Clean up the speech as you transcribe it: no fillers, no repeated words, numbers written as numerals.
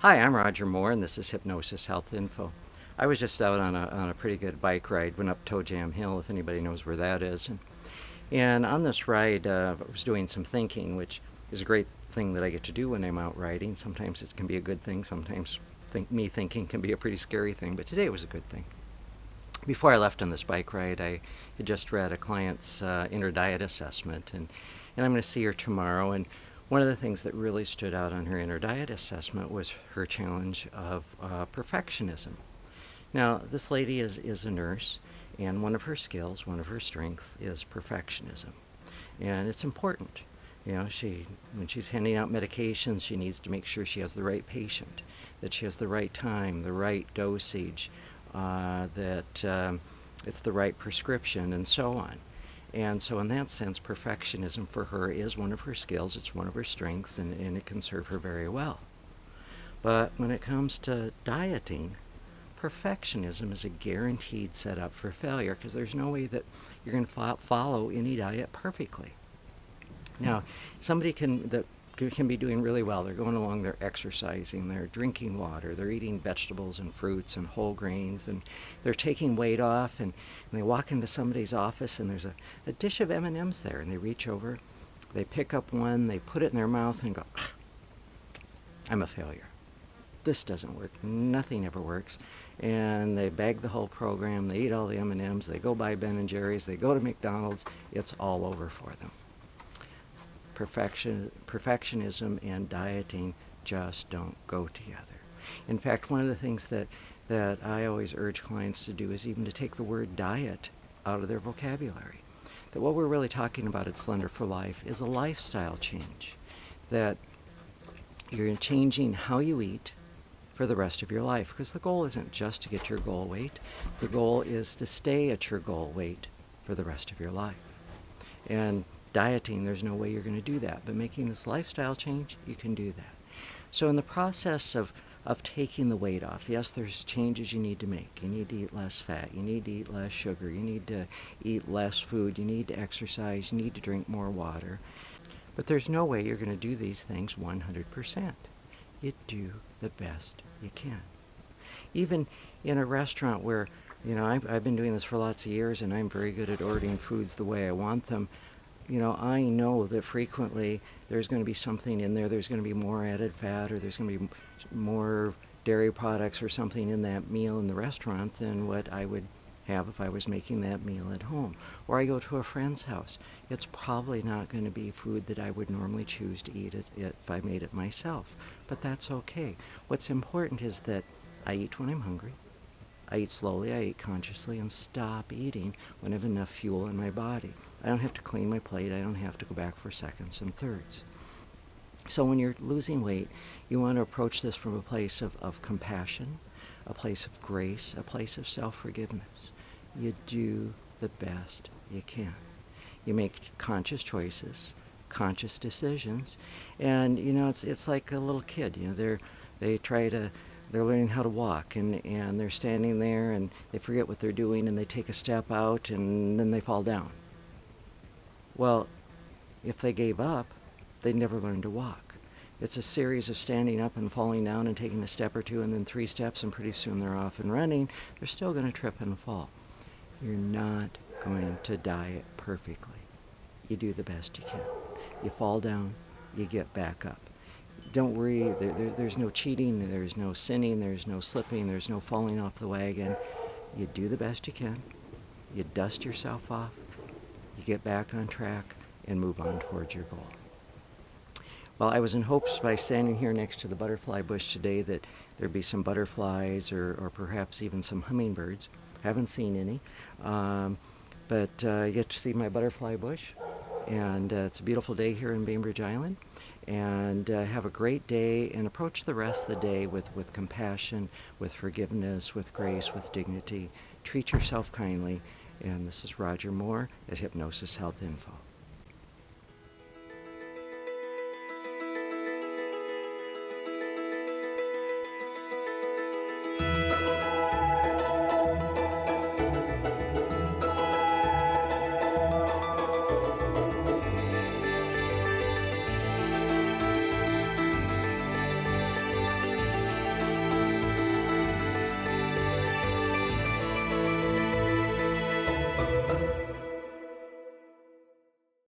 Hi, I'm Roger Moore, and this is Hypnosis Health Info. I was just out on a pretty good bike ride, went up Toe Jam Hill, if anybody knows where that is. And on this ride, I was doing some thinking, which is a great thing that I get to do when I'm out riding. Sometimes it can be a good thing, sometimes me thinking can be a pretty scary thing, but today was a good thing. Before I left on this bike ride, I had just read a client's inner diet assessment, and I'm going to see her tomorrow. And one of the things that really stood out on her inner diet assessment was her challenge of perfectionism. Now, this lady is a nurse, and one of her skills, one of her strengths, is perfectionism. And it's important. You know, when she's handing out medications, she needs to make sure she has the right patient, that she has the right time, the right dosage, that it's the right prescription, and so on. And so in that sense, perfectionism for her is one of her skills, it's one of her strengths, and it can serve her very well. But when it comes to dieting, perfectionism is a guaranteed setup for failure, because there's no way that you're going to follow any diet perfectly. Now, somebody that can be doing really well. They're going along, they're exercising, they're drinking water, they're eating vegetables and fruits and whole grains, and they're taking weight off, and they walk into somebody's office and there's a dish of M&Ms there, and they reach over, they pick up one, they put it in their mouth and go, I'm a failure. This doesn't work. Nothing ever works. And they bag the whole program, they eat all the M&Ms, they go buy Ben & Jerry's, they go to McDonald's, it's all over for them. Perfectionism and dieting just don't go together. In fact, one of the things that I always urge clients to do is even to take the word diet out of their vocabulary. That what we're really talking about at Slender for Life is a lifestyle change. That you're changing how you eat for the rest of your life. Because the goal isn't just to get your goal weight. The goal is to stay at your goal weight for the rest of your life. And dieting, there's no way you're going to do that. But making this lifestyle change, you can do that. So in the process of taking the weight off, yes, there's changes you need to make. You need to eat less fat. You need to eat less sugar. You need to eat less food. You need to exercise. You need to drink more water. But there's no way you're going to do these things 100%. You do the best you can. Even in a restaurant where, you know, I've been doing this for lots of years, and I'm very good at ordering foods the way I want them. You know, I know that frequently there's going to be something in there, there's going to be more added fat, or there's going to be more dairy products or something in that meal in the restaurant than what I would have if I was making that meal at home. Or I go to a friend's house. It's probably not going to be food that I would normally choose to eat if I made it myself. But that's okay. What's important is that I eat when I'm hungry. I eat slowly, I eat consciously, and stop eating when I have enough fuel in my body. I don't have to clean my plate, I don't have to go back for seconds and thirds. So when you're losing weight, you want to approach this from a place of compassion, a place of grace, a place of self-forgiveness. You do the best you can. You make conscious choices, conscious decisions, and you know, it's like a little kid. You know, they're learning how to walk, and they're standing there and they forget what they're doing, and they take a step out and then they fall down. Well, if they gave up, they'd never learn to walk. It's a series of standing up and falling down and taking a step or two and then 3 steps, and pretty soon they're off and running. They're still going to trip and fall. You're not going to diet perfectly. You do the best you can. You fall down, you get back up. Don't worry, there's no cheating, there's no sinning, there's no slipping, there's no falling off the wagon. You do the best you can, you dust yourself off, you get back on track, and move on towards your goal. Well, I was in hopes by standing here next to the butterfly bush today that there'd be some butterflies or perhaps even some hummingbirds. Haven't seen any, but you get to see my butterfly bush, and it's a beautiful day here in Bainbridge Island. And have a great day, and approach the rest of the day with compassion, with forgiveness, with grace, with dignity. Treat yourself kindly. And this is Roger Moore at Hypnosis Health Info.